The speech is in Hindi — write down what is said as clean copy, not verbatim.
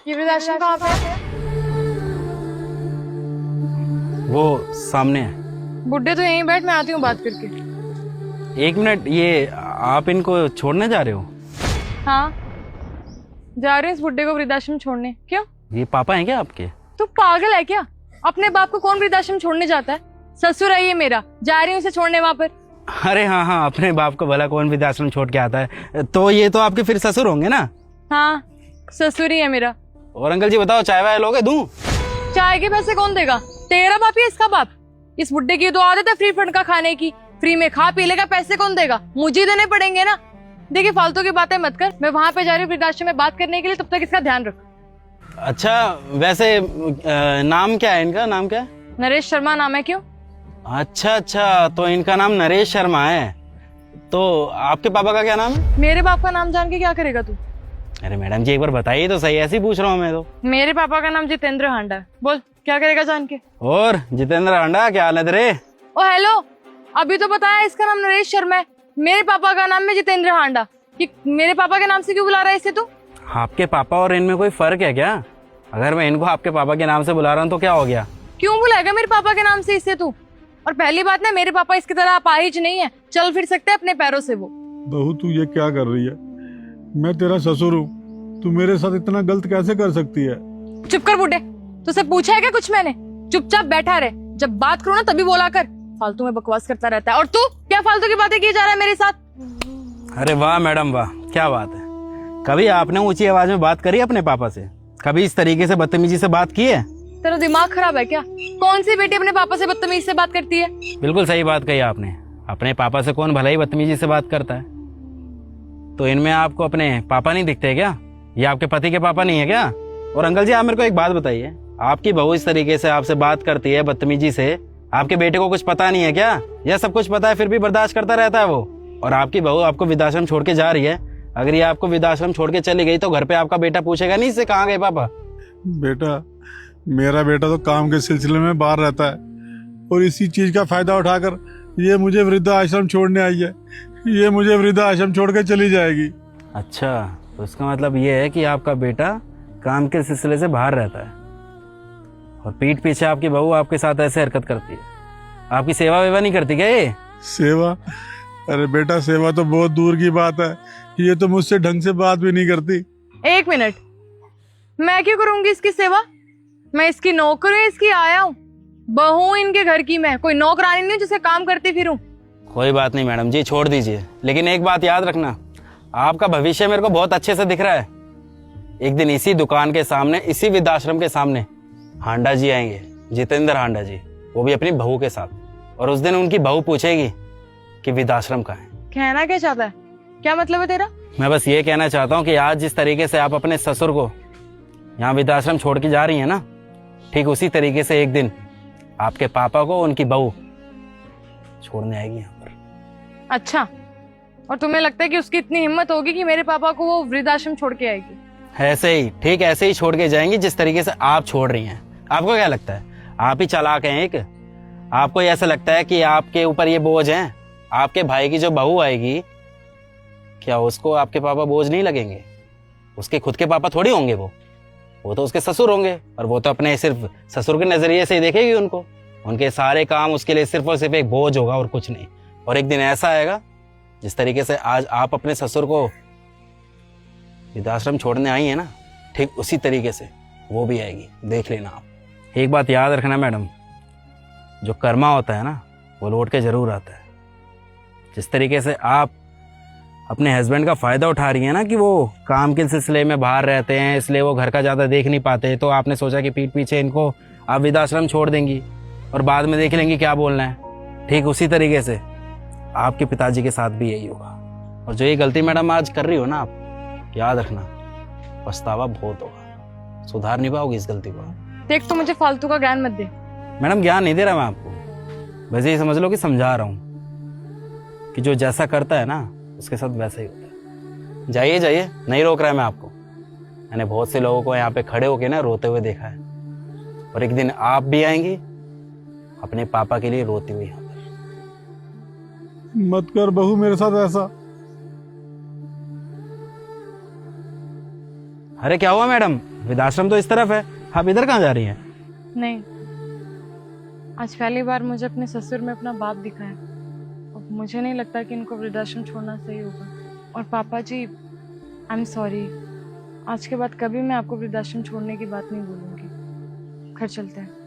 ये वृद्धाश्रम कहाँ पे है? वो सामने है। बुड्ढे तो यहीं बैठ, मैं आती हूँ बात करके। एक मिनट, ये आप इनको छोड़ने जा रहे हो? हाँ, जा रही हूँ इस बुड्ढे को वृद्धाश्रम छोड़ने। क्यों? ये पापा हैं क्या आपके? तू पागल है क्या? अपने बाप को कौन वृद्धाश्रम छोड़ने जाता है? ससुर है ये मेरा, जा रही हूँ इसे छोड़ने वहां पर। अरे हाँ हाँ, अपने बाप को भला कौन वृद्धाश्रम छोड़ के आता है। तो ये तो आपके फिर ससुर होंगे ना? हाँ, ससुर ही है मेरा। और अंकल जी बताओ, चाय वाय लोगे? दूं? चाय के पैसे कौन देगा? तेरा बाप या इसका बाप? इस बुड्ढे की तो आदत है फ्री फंड का खाने की। फ्री में खा पी लेगा, पैसे कौन देगा? मुझे ही देने पड़ेंगे ना। देखिए फालतू की बातें मत कर, मैं वहां पे जा रही हूँ वृद्धाश्रम में बात करने के लिए, तब तक इसका ध्यान रख। अच्छा, वैसे नाम क्या है इनका? नाम क्या है? नरेश शर्मा नाम है। क्यों? अच्छा अच्छा, तो इनका नाम नरेश शर्मा है। तो आपके पापा का क्या नाम है? मेरे बाप का नाम जान के क्या करेगा तू? अरे मैडम जी, एक बार बताइए तो सही, ऐसे ही पूछ रहा हूँ मैं तो। मेरे पापा का नाम जितेंद्र हांडा है। बोल क्या करेगा जान के? और जितेंद्र हांडा, क्या हाल है तेरे? ओ हेलो, अभी तो बताया इसका नाम नरेश शर्मा है, मेरे पापा का नाम है जितेंद्र हांडा। कि मेरे पापा के नाम से क्यों बुला रहा है इसे तू? आपके पापा और इनमें कोई फर्क है क्या? अगर मैं इनको आपके पापा के नाम से बुला रहा हूँ तो क्या हो गया? क्यों बुलाएगा मेरे पापा के नाम से इसे तू? और पहली बात ना, मेरे पापा इसकी तरह अपाहिज नहीं है, चल फिर सकते हैं अपने पैरों से वो। बहू तू ये क्या कर रही है? मैं तेरा ससुर हूँ, तू मेरे साथ इतना गलत कैसे कर सकती है? चुप कर बुड्ढे, तुझसे पूछा है क्या कुछ मैंने? चुपचाप बैठा रहे, जब बात करो ना तभी बोला कर। फालतू में बकवास करता रहता है। और तू क्या फालतू की बातें किए जा रहा है मेरे साथ? अरे वाह मैडम वाह, क्या बात है। कभी आपने ऊंची आवाज में बात करी अपने पापा से? कभी इस तरीके से बदतमीजी से बात की है? तेरा दिमाग खराब है क्या? कौन सी बेटी अपने पापा से बदतमीजी से बात करती है? बिल्कुल सही बात कही आपने। अपने पापा से कौन भला ही बदतमीजी से बात करता है? तो इनमें आपको अपने पापा नहीं दिखते क्या? ये आपके पति के पापा नहीं है क्या? और अंकल जी, आप मेरे को एक बात बताइए, आपकी बहू इस तरीके से आपसे बात करती है बदतमीजी से, आपके बेटे को कुछ पता नहीं है क्या? या सब कुछ पता है फिर भी बर्दाश्त करता रहता है वो? और आपकी बहू आपको वृद्धाश्रम छोड़ के जा रही है, अगर ये आपको वृद्धाश्रम छोड़ के चली गई तो घर पे आपका बेटा पूछेगा नहीं इससे कहाँ गए पापा? बेटा, मेरा बेटा तो काम के सिलसिले में बाहर रहता है और इसी चीज का फायदा उठाकर ये मुझे वृद्ध आश्रम छोड़ने आई है। ये मुझे वृद्ध आश्रम छोड़ के चली जाएगी। अच्छा, तो इसका मतलब ये है कि आपका बेटा काम के सिलसिले से बाहर रहता है और पीठ पीछे आपकी बहू आपके साथ ऐसे हरकत करती है। आपकी सेवा वेवा नहीं करती क्या ये? सेवा? अरे बेटा, सेवा तो बहुत दूर की बात है, ये तो मुझसे ढंग से बात भी नहीं करती। एक मिनट, मैं क्यों करूंगी इसकी सेवा? मैं इसकी नौकरी, इसकी आया हूँ, बहू इनके घर की। मैं कोई नौकरानी नहीं जिसे काम करती फिरूं। कोई बात नहीं मैडम जी, छोड़ दीजिए। लेकिन एक बात याद रखना, आपका भविष्य मेरे को बहुत अच्छे से दिख रहा है। एक दिन इसी दुकान के सामने, इसी वृद्धाश्रम के सामने हांडा जी आएंगे, जितेंद्र हांडा जी, वो भी अपनी बहू के साथ। और उस दिन उनकी बहू पूछेगी कि वृद्धाश्रम कहाँ है। कहना क्या चाहता है? क्या मतलब है तेरा? मैं बस ये कहना चाहता हूँ कि आज जिस तरीके से आप अपने ससुर को यहाँ वृद्धाश्रम छोड़ के जा रही है ना, ठीक उसी तरीके से एक दिन आपके पापा को उनकी बहू छोड़ने आएगी यहाँ पर। अच्छा, और तुम्हें लगता है कि उसकी इतनी हिम्मत होगी कि मेरे पापा को वो वृद्धाश्रम छोड़ के आएगी? ऐसे ही, ठीक ऐसे ही छोड़ के जाएंगी जिस तरीके से आप छोड़ रही हैं। आपको क्या लगता है आप ही चालाक हैं? एक आपको ऐसा लगता है कि आपके ऊपर ये बोझ है? आपके भाई की जो बहू आएगी, क्या उसको आपके पापा बोझ नहीं लगेंगे? उसके खुद के पापा थोड़ी होंगे वो तो उसके ससुर होंगे। और वो तो अपने सिर्फ ससुर के नजरिए से ही देखेगी उनको। उनके सारे काम उसके लिए सिर्फ और सिर्फ एक बोझ होगा और कुछ नहीं। और एक दिन ऐसा आएगा जिस तरीके से आज आप अपने ससुर को वृद्धाश्रम छोड़ने आई है ना, ठीक उसी तरीके से वो भी आएगी, देख लेना आप। एक बात याद रखना मैडम, जो कर्मा होता है ना वो लौट के जरूर आता है। जिस तरीके से आप अपने हस्बैंड का फ़ायदा उठा रही हैं ना कि वो काम के सिलसिले में बाहर रहते हैं इसलिए वो घर का ज़्यादा देख नहीं पाते, तो आपने सोचा कि पीठ पीछे इनको आप वृद्धाश्रम छोड़ देंगी और बाद में देख लेंगी क्या बोलना है। ठीक उसी तरीके से आपके पिताजी के साथ भी यही होगा। और जो ये गलती मैडम आज कर रही हो ना आप, याद रखना पछतावा बहुत होगा, सुधार नहीं पाओगी इस गलती को। देख, तो मुझे फालतू का ज्ञान मत दे। मैडम ज्ञान नहीं दे रहा मैं आपको, वैसे ही समझ लो कि समझा रहा हूँ कि जो जैसा करता है ना उसके साथ वैसा ही होता है। जाइए जाइए, नहीं रोक रहा है मैं आपको। मैंने बहुत से लोगों को यहाँ पे खड़े होके ना रोते हुए देखा है, और एक दिन आप भी आएंगी अपने पापा के लिए रोती हुई यहाँ पर। मत कर बहू मेरे साथ ऐसा। अरे क्या हुआ मैडम, वृद्धाश्रम तो इस तरफ है, आप इधर कहाँ जा रही हैं? नहीं, आज पहली बार मुझे अपने ससुर में अपना बाप दिखा है और मुझे नहीं लगता कि इनको वृद्धाश्रम छोड़ना सही होगा। और पापा जी, आई एम सॉरी, आज के बाद कभी मैं आपको वृद्धाश्रम छोड़ने की बात नहीं बोलूँगी। घर चलते हैं।